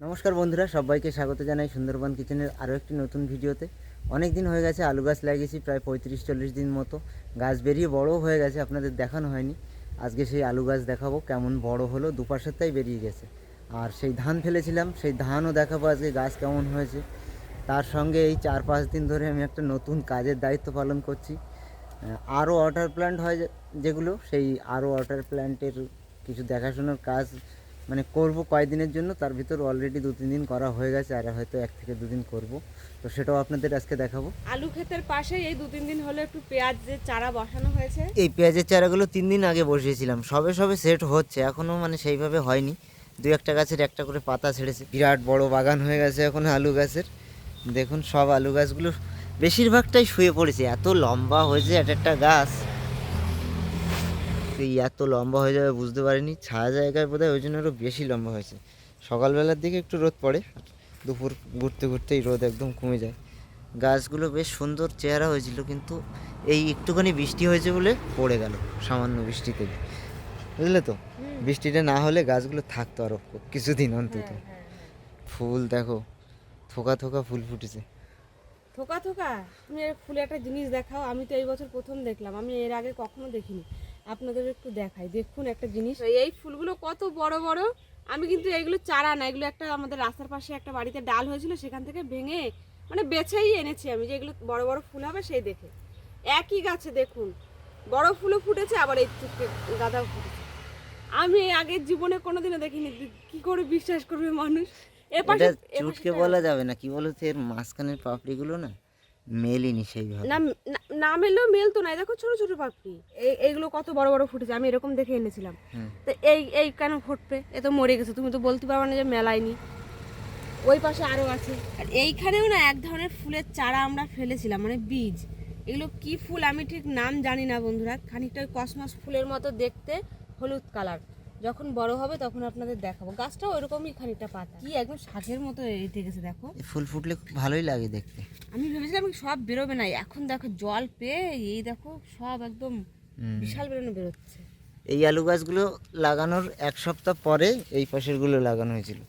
নমস্কার বন্ধুরা, সবাইকে স্বাগত জানাই সুন্দরবন কিচেনের আরও একটি নতুন ভিডিওতে। অনেক দিন হয়ে গেছে আলু গাছ লাগিয়েছি, প্রায় 35-40 দিন মতো। গাছ বেরিয়ে বড়ও হয়ে গেছে, আপনাদের দেখানো হয়নি। আজকে সেই আলু গাছ দেখাবো কেমন বড় হলো, দুপাশেরটাই বেরিয়ে গেছে। আর সেই ধান ফেলেছিলাম, সেই ধানও দেখাবো আজকে গাছ কেমন হয়েছে। তার সঙ্গে এই 4-5 দিন ধরে আমি একটা নতুন কাজের দায়িত্ব পালন করছি। আরও ওয়াটার প্ল্যান্ট হয় যেগুলো, সেই আরও ওয়াটার প্ল্যান্টের কিছু দেখাশোনার কাজ করব কয়েকদিনের জন্য। তার ভিতর অলরেডি 2-3 দিন করা হয়ে গেছে, আর হয়তো 1 থেকে 2 দিন করব। তো সেটাও আপনাদের আজকে দেখাবো। আলু ক্ষেতের পাশে এই 2-3 দিন হলো একটু পেঁয়াজের চারা বসানো হয়েছে। এই পেঁয়াজের চারাগুলো 3 দিন আগে বসিয়েছিলাম, সবে সেট হচ্ছে, এখনও সেইভাবে হয়নি। 2-1টা গাছের একটা করে পাতা ছেড়েছে। বিরাট বড় বাগান হয়ে গেছে এখন আলু গাছের। দেখুন সব আলু গাছগুলো বেশিরভাগটাই শুয়ে পড়েছে, এত লম্বা হয়েছে একটা গাছ। এই এত লম্বা হয়ে যাবে বুঝতে পারিনি, ছায়া জায়গায় বোধহয় ওই জন্য আরও বেশি লম্বা হয়েছে। সকালবেলার দিকে একটু রোদ পড়ে, দুপুর ঘুরতে ঘুরতেই রোদ একদম কমে যায়। গাছগুলো বেশ সুন্দর চেহারা হয়েছিল, কিন্তু এই একটুখানি বৃষ্টি হয়েছে বলে পড়ে গেল, সামান্য বৃষ্টিতে, বুঝলে তো। বৃষ্টিটা না হলে গাছগুলো থাকতো আরও কিছুদিন অন্তত। ফুল দেখো, থোকা থোকা ফুল ফুটেছে। থোকা থোকা, তুমি এর ফুলে একটা জিনিস দেখাও। আমি তো এই বছর প্রথম দেখলাম, আমি এর আগে কখনো দেখিনি। আপনাদের একটু দেখাই, দেখুন একটা জিনিস। এই ফুলগুলো কত বড় বড়। আমি কিন্তু এইগুলো চারা না, এগুলো একটা আমাদের রাস্তার পাশে একটা বাড়িতে ডাল হয়েছিল, সেখান থেকে ভেঙে বেছেই এনেছি আমি, যে এগুলো বড় বড় ফুল হবে সেই দেখে। একই গাছে দেখুন, বড় ফুলও ফুটেছে, আবার এই চুটকে গাঁদাও ফুটেছে। আমি আগের জীবনে কোনোদিনও দেখিনি। কি করে বিশ্বাস করবে মানুষ? এটা চুটকে বলা যাবে না, কি বলতো, এর মাঝখানের পাপড়িগুলো না মেলেনি সেইভাবে। না না মেললেও মেলতো না। দেখো ছোট ছোট পাপড়ি, এইগুলো কত বড় বড় ফুটেছে, আমি এরকম দেখে এনেছিলাম। তো এই কেন ফুটবে? এ তো মরে গেছে, তুমি তো বলতে পারবে না যে মেলায়নি। ওই পাশে আরো আছে, আর এইখানেও না এক ধরনের ফুলের চারা আমরা ফেলেছিলাম, বীজ। এগুলো কি ফুল আমি ঠিক নাম জানি না বন্ধুরা, খানিকটা কসমস ফুলের মতো দেখতে, হলুদ কালার। যখন বড় হবে তখন আপনাদের দেখাবো। গাছটাও ওইরকমই, খানিকটা পাতা, কি একদম শাকের মতো এঁটে গেছে। দেখো ফুল ফুটলে খুব ভালোই লাগে দেখতে। আমি ভেবেছিলাম সব বেরোবে না, এখন দেখো জল পেয়ে এই দেখো সব একদম বিশাল বেরোচ্ছে। এই আলু গাছগুলো লাগানোর 1 সপ্তাহ পরে এই পাশেরগুলো লাগানো হয়েছিল,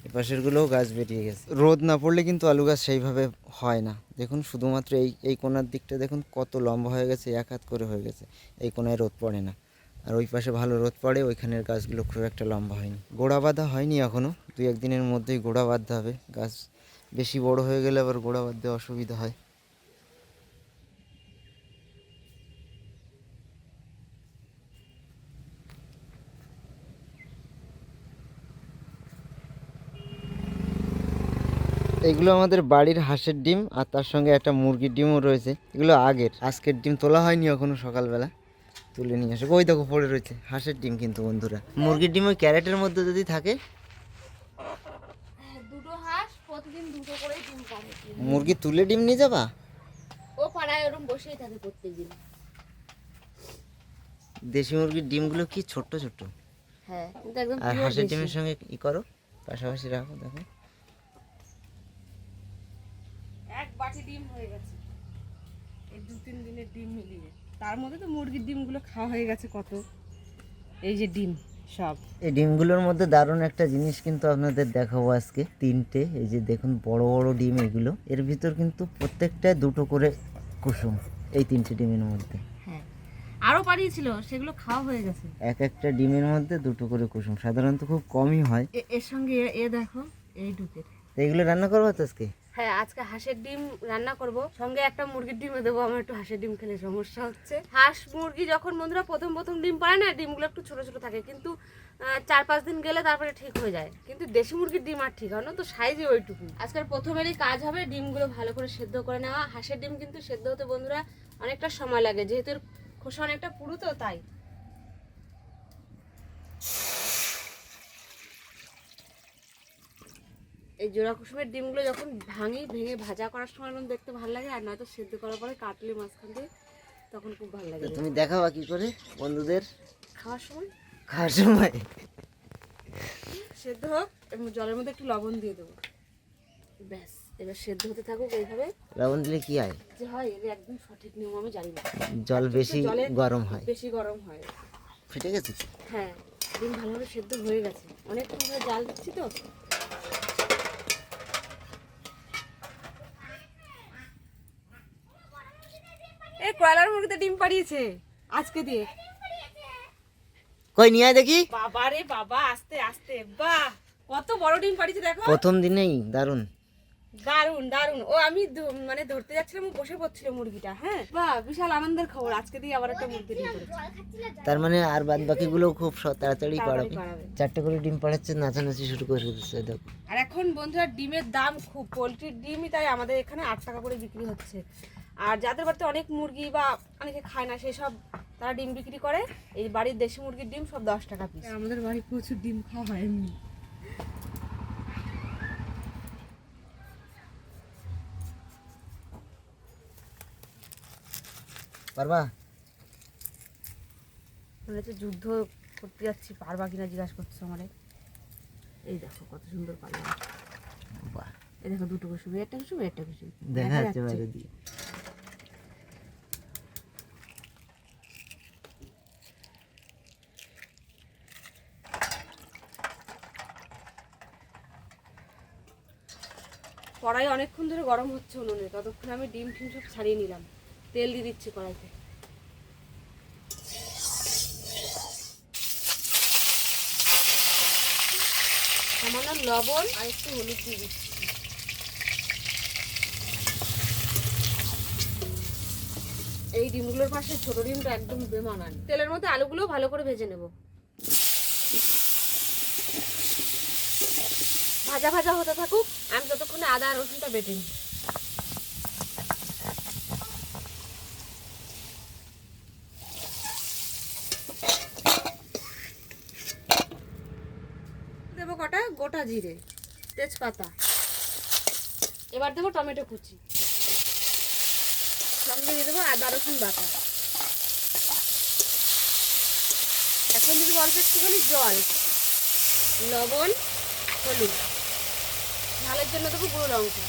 এই পাশেরগুলোও গাছ বেরিয়ে গেছে। রোদ না পড়লে কিন্তু আলু গাছ সেইভাবে হয় না। দেখুন শুধুমাত্র এই কোণার দিকটা দেখুন কত লম্বা হয়ে গেছে, 1 হাত করে হয়ে গেছে। এই কোণায় রোদ পড়ে না, আর ওই পাশে ভালো রোদ পড়ে, ওইখানের গাছগুলো খুব একটা লম্বা হয়নি। গোড়া বাঁধা হয়নি এখনও, 2-1 দিনের মধ্যেই গোড়া বাঁধতে হবে। গাছ বেশি বড় হয়ে গেলে আবার গোড়া বাঁধতে অসুবিধা হয়। এগুলো আমাদের বাড়ির হাঁসের ডিম, আর তার সঙ্গে একটা মুরগির ডিমও রয়েছে। এগুলো আগের, আজকের ডিম তোলা হয়নি এখনো, সকালবেলা তুলে নিয়ে আসে। ওই দেখো পড়ে রয়েছে হাঁসের ডিম, কিন্তু বন্ধুরা মুরগির ডিম ওই ক্যারেটের মধ্যে যদি থাকে। দুটো হাঁস প্রতিদিন দুটো করে ডিম পাড়ে। মুরগি তুলে ডিম নিয়ে যাবা? ও পাড়ায় ওরকম বসেই থাকে প্রত্যেকদিন। দেশি মুরগির ডিমগুলো কি ছোট্ট ছোট্ট। হ্যাঁ, কিন্তু একদম আর হাঁসের ডিমের সঙ্গে ই করো, পাশাপাশি রাখো, দেখো এক বাটি ডিম হয়ে গেছে এই 2-3 দিনের ডিম মিলিয়ে। তার মধ্যে তো মুরগির ডিমগুলো খাওয়া হয়ে গেছে কত। এই যে ডিম সব, এই ডিমগুলোর মধ্যে দারুণ একটা জিনিস কিন্তু আপনাদের দেখাবো আজকে। 3টে, এই যে দেখুন বড় বড় ডিম এগুলো, এর ভিতর কিন্তু প্রত্যেকটায় 2টো করে কুসুম। এই 3টে ডিমের মধ্যে, হ্যাঁ আরো পাঠিয়েছিল, সেগুলো খাওয়া হয়ে গেছে। একটা ডিমের মধ্যে 2টো করে কুসুম, সাধারণত খুব কমই হয়। এর সঙ্গে এ দেখো এই ডুকের। এগুলো রান্না করবো তো আজকে? হ্যাঁ, আজকে হাঁসের ডিম রান্না করব, সঙ্গে একটা মুরগির ডিমও দেবো। আমার একটু হাঁসের ডিম খেলে সমস্যা হচ্ছে। হাঁস মুরগি যখন বন্ধুরা প্রথম প্রথম ডিম পাড়ে না, ডিমগুলো একটু ছোট ছোট থাকে, কিন্তু 4-5 দিন গেলে তারপরে ঠিক হয়ে যায়। কিন্তু দেশি মুরগির ডিম আর ঠিক হয় না, তো সাইজে ওইটুকু। আজকের প্রথমেরই কাজ হবে ডিমগুলো ভালো করে সেদ্ধ করে নেওয়া। হাঁসের ডিম কিন্তু সেদ্ধ হতে বন্ধুরা অনেকটা সময় লাগে, যেহেতু এর খোসা অনেকটা পুরু, তো তাই। এই জোড়া কুসুমের ডিমগুলো যখন ভেঙে ভাজা করার সময় দেখতে ভালো লাগে, আর নয়তো সেদ্ধ করার পরে কাটলে মাঝখান দিয়ে, তখন খুব ভালো লাগে। তুমি দেখাবা কি করে বন্ধুদের খাওয়ার সময়? খাওয়ার সময় সেদ্ধ হোক, জলের মধ্যে একটু লবণ দিয়ে দেবো, ব্যাস। এবার সেদ্ধ হতে থাকুক এইভাবে। লবণ দিলে কি হয়? যে হয় এর একদম সঠিক নিয়ম আমি জানি না। জল বেশি গরম হয়, বেশি গরম হয়। ফেটে গেছে? হ্যাঁ, ডিম ভালোভাবে সেদ্ধ হয়ে গেছে, অনেকক্ষণ ধরে জাল দিচ্ছি তো। কয়লার মুরগিতে ডিম পাড়িয়েছে আজকে দিয়ে। কই নিয়ে আয় দেখি। বাবা রে বাবা, আস্তে আস্তে, বাহ কত বড় ডিম পাড়িয়েছে দেখো। প্রথম দিনেই দারুণ। দারুন দারুন। ও আমি মানে ধরতে যাচ্ছিলাম, ও বসে পড়ছিল মুরগিটা। হ্যাঁ বাহ, বিশাল আনন্দের খবর, আজকে দিয়ে আবার একটা মুরগি ডিম পাড়েছে। তার মানে আর বাদ বাকিগুলো খুব তাড়াতাড়ি পাড়াবে। পাড়াবে। 4টে করে ডিম পাড়াচ্ছে, নাচানাচি শুরু করে দিচ্ছে দেখো। আর এখন বন্ধুরা ডিমের দাম খুব, পোলট্রির ডিমই তাই আমাদের এখানে 8 টাকা করে বিক্রি হচ্ছে। আর যাদের বাড়িতে অনেক মুরগি বা অনেকে খায় না সেই সব, তারা ডিম বিক্রি করে। এই বাড়ির দেশি মুরগির ডিম সব 10 টাকা পিস। আমাদের বাড়ি প্রচুর ডিম খাওয়া হয় এমনি। পারবা? মনে হচ্ছে যুদ্ধ করতে যাচ্ছি, পারবা কিনা জিজ্ঞাসা করছো আমারে। এই দেখো কত সুন্দর পারলাম। বাহ, এই দেখো দুটো কুসুম, একটা কুসুম একটা কুসুম দেখা যাচ্ছে বাইরে দিয়ে। কড়াই অনেকক্ষণ ধরে গরম হচ্ছে উনুনে, ততক্ষণ আমি ডিম টিম সব ছাড়িয়ে নিলাম। তেল দিয়ে দিচ্ছি কড়াইতে। সামান্য লবণ আর একটু হলুদ দিয়ে দিচ্ছি। এই ডিমগুলোর পাশে ছোট ডিমটা একদম বেমানান। তেলের মধ্যে আলুগুলো ভালো করে ভেজে নেব। ভাজা ভাজা হতে থাকুক, আমি ততক্ষণে আদা আর রসুনটা বেটে নিই। দেবো কটা গোটা জিরে, তেজপাতা। এবার দেবো টমেটো কুচি, সঙ্গে দিয়ে দেবো আদা রসুন বাটা। এখন যদি অল্প একটুখানি জল, লবণ, হলুদ, ঝালের জন্য দেবো গুঁড়ো লঙ্কা।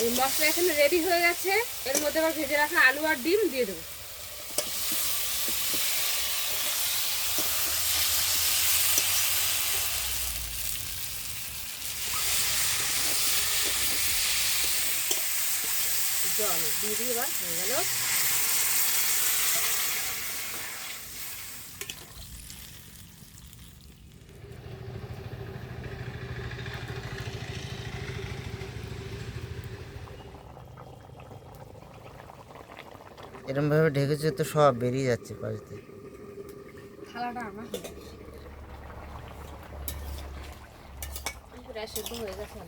এই মশলা এখানে রেডি হয়ে গেছে। এর মধ্যে আবার ভেজে রাখা আলু আর ডিম দিয়ে দেবো। জল দিয়ে দিয়ে এবার হয়ে গেল। এরকম ভাবে ঢেকেছে তো সব বেরিয়ে যাচ্ছে পাশ দিয়ে। থালাটা আমার হয়ে গেছে। প্রায় সেদ্ধ হয়ে গেছে।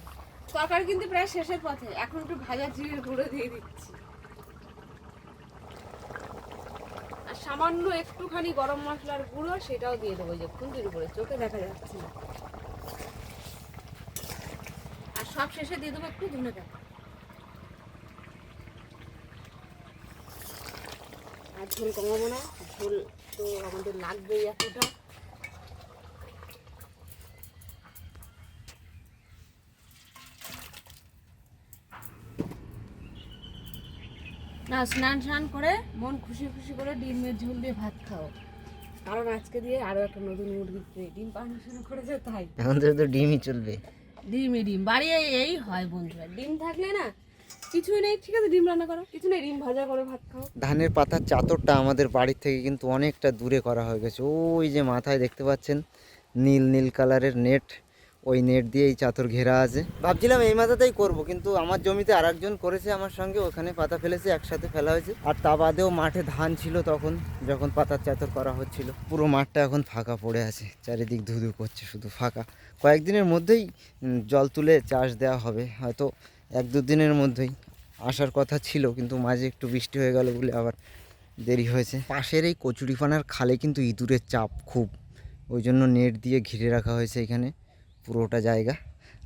তরকারি কিন্তু প্রায় শেষের পথে। এখন একটু ভাজা জিরের গুঁড়ো দিয়ে দিচ্ছি, আর সামান্য একটুখানি গরম মশলার গুঁড়ো, সেটাও দিয়ে দেবো। যে খুন্তির উপরে চোখে দেখা যাচ্ছে না। আর সব শেষে দিয়ে দেবো একটু ধনেপাতা। আর ঝোল কমাবো না, ঝোল তো আমাদের লাগবেই এতটা। না, স্নান করে মন খুশি খুশি করে ডিমের ঝোল দিয়ে ভাত খাও, কারণ আজকে দিয়ে আরো একটা নতুন মুরগিতে ডিম পাড়ানো শুরু করেছে। তাই এখন তো ডিমই চলবে। ডিম বাড়ি এই হয় বন্ধুরা। ডিম থাকলে না কিছুই নেই, ঠিক আছে ডিম রান্না করো, কিছু নেই ডিম ভাজা করে ভাত খাও। ধানের পাতার চাদরটা আমাদের বাড়ির থেকে কিন্তু অনেকটা দূরে করা হয়ে গেছে। ওই যে মাথায় দেখতে পাচ্ছেন নীল নীল কালারের নেট, ওই নেট দিয়ে এই চাদর ঘেরা আছে। ভাবছিলাম এই মাথাতেই করব, কিন্তু আমার জমিতে আরেকজন করেছে আমার সঙ্গে, ওখানে পাতা ফেলেছে, একসাথে ফেলা হয়েছে। আর তা বাদেও মাঠে ধান ছিল তখন, যখন পাতার চাদর করা হচ্ছিল। পুরো মাঠটা এখন ফাঁকা পড়ে আছে, চারিদিক ধুধু করছে, শুধু ফাঁকা। কয়েকদিনের মধ্যেই জল তুলে চাষ দেওয়া হবে, হয়তো 1-2 দিনের মধ্যেই আসার কথা ছিল, কিন্তু মাঝে একটু বৃষ্টি হয়ে গেল বলে আবার দেরি হয়েছে। পাশের এই কচুরিপানার খালে কিন্তু ইঁদুরের চাপ খুব, ওই জন্য নেট দিয়ে ঘিরে রাখা হয়েছে এখানে পুরোটা জায়গা।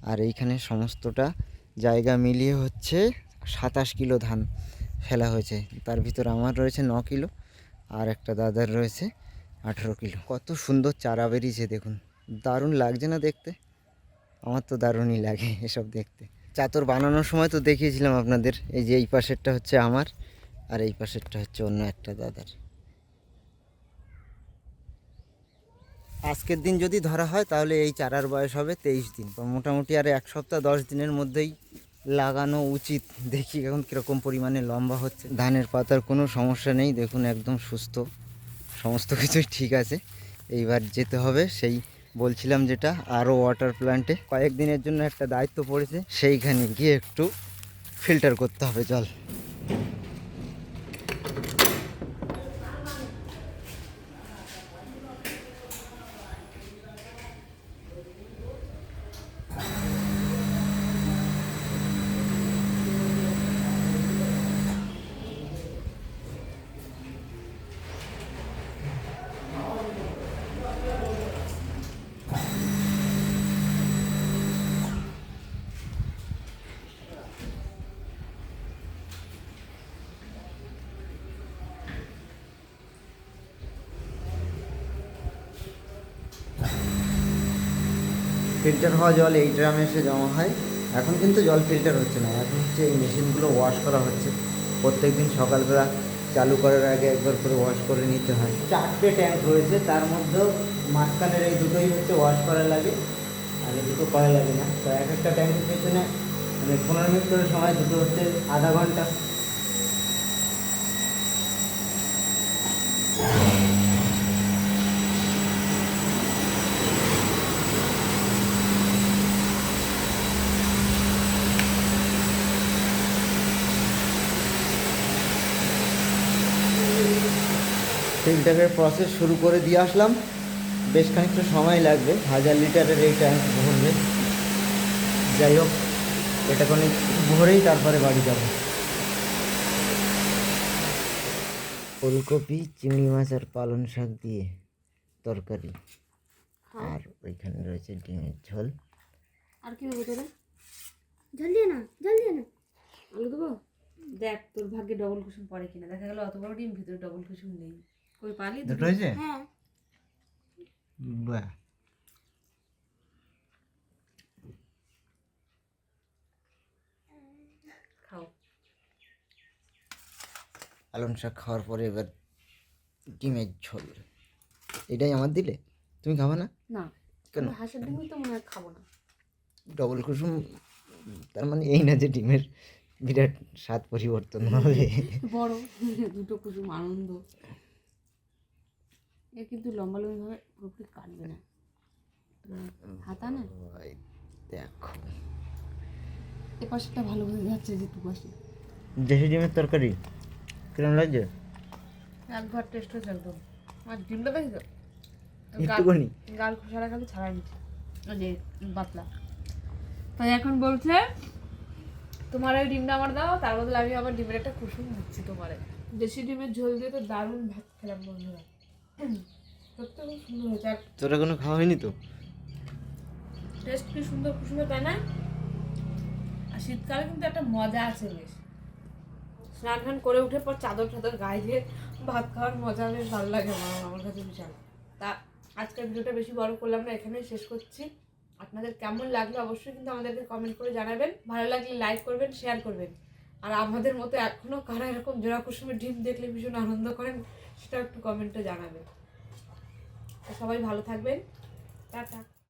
আর এইখানে সমস্তটা জায়গা মিলিয়ে হচ্ছে 27 কিলো ধান ফেলা হয়েছে। তার ভিতর আমার রয়েছে 9 কিলো, আর একটা দাদার রয়েছে 18 কিলো। কত সুন্দর চারা বেরিয়েছে দেখুন, দারুণ লাগছে না দেখতে? আমার তো দারুণই লাগে এসব দেখতে। চাদর বানানোর সময় তো দেখিয়েছিলাম আপনাদের, এই যে এই পাশেরটা হচ্ছে আমার, আর এই পাশেরটা হচ্ছে অন্য একটা দাদার। আজকের দিন যদি ধরা হয় তাহলে এই চারার বয়স হবে 23 দিন, বা মোটামুটি আর 1 সপ্তাহ 10 দিনের মধ্যেই লাগানো উচিত। দেখি এখন কীরকম পরিমাণে লম্বা হচ্ছে। ধানের পাতার কোনো সমস্যা নেই, দেখুন একদম সুস্থ, সমস্ত কিছুই ঠিক আছে। এইবার যেতে হবে সেই বলছিলাম যেটা আরও ওয়াটার প্ল্যান্টে, কয়েকদিনের জন্য একটা দায়িত্ব পড়েছে, সেইখানে গিয়ে একটু ফিল্টার করতে হবে জল। ফিল্টার হওয়া জল এই ড্রামে এসে জমা হয়। এখন কিন্তু জল ফিল্টার হচ্ছে না, এখন হচ্ছে এই মেশিনগুলো ওয়াশ করা হচ্ছে। প্রত্যেকদিন সকালবেলা চালু করার আগে একবার করে ওয়াশ করে নিতে হয়। 4টে ট্যাঙ্ক রয়েছে, তার মধ্যেও মাঝখানের এই দুটোই হচ্ছে ওয়াশ করা লাগে, আর এই দুটো করা লাগে না। তো এক একটা ট্যাঙ্কের পেছনে মানে 15 মিনিট করে সময়, দুটো হচ্ছে আধা ঘন্টা। ফিল্টারের প্রসেস শুরু করে দিয়ে আসলাম, বেশ খানিকটা সময় লাগবে, 1000 লিটারের এই ট্যাঙ্ক ভরবে। যাই হোক, এটা কোনো ভরেই তারপরে বাড়ি যাব। ফুলকপি, চিংড়ি মাছ আর পালং শাক দিয়ে তরকারি, আর ওইখানে রয়েছে ডিমের ঝোল। আর কি দেবো তোরা? জল দিয়ে না, জল দিয়ে না। আলু দেবো? দেখ তোর ভাগ্যে ডবল কুসুম পড়ে কিনা, দেখা গেল অত বড় ডিম ভিতরে ডবল কুসুম নেই। কই পালি দুটো হয়েছে? হ্যাঁ, বাহ, খাও। পালং শাক খাওয়ার পরে এবার ডিমের ঝোল। এটাই আমার দিলে, তুমি খাবে না? না, কেন? হাঁসের ডিমই তো মনে হয় খাবো না। ডবল কুসুম, তার মানে এই না যে ডিমের বিরাট স্বাদ পরিবর্তন হবে। বড় দুটো কুসুম আনন্দ। এ কিন্তু লম্বা লম্বা পুরোপুরি কাটবে না, হাতা না। ওই দেখো, এ পাশেটা ভালো বোঝা যাচ্ছে যে দু পাশে। দেশি ডিমের তরকারি কিরম লাগছে? একবার টেস্ট হয়েছে একদম। আর ডিমটা দেখি তো একটুখানি গাল খোসারা খালি ছাড়াই নিচ্ছে, ওই যে পাতলা। তাই এখন বলছে তোমার ওই ডিমটা আমার দাও, তার বদলে আমি আমার ডিমের একটা কুসুম দিচ্ছি তোমারে। দেশি ডিমের ঝোল দিয়ে তো দারুণ ভাত খেলাম বন্ধুরা, সত্যি খুব সুন্দর হয়েছে। আর তোরা কোনো খাওয়া হয়নি তো? টেস্ট কি সুন্দর কুসুমে, তাই না? আর শীতকালে কিন্তু একটা মজা আছে বেশ, স্নান টান করে উঠে পর চাদর টাদর গায়ে দিয়ে ভাত খাওয়ার মজা বেশ ভালো লাগে আমার কাছে বিশাল। তা আজকের ভিডিওটা বেশি বড় করলাম না, এখানেই শেষ করছি। আপনাদের কেমন লাগলো অবশ্যই কিন্তু আমাদেরকে কমেন্ট করে জানাবেন, ভালো লাগলে লাইক করবেন, শেয়ার করবেন। আর আমাদের মতো এখনও কারা এরকম জোড়া কুসুমের ডিম দেখলে ভীষণ আনন্দ করেন সেটা একটু কমেন্টে জানাবেন। তো সবাই ভালো থাকবেন, টাটা।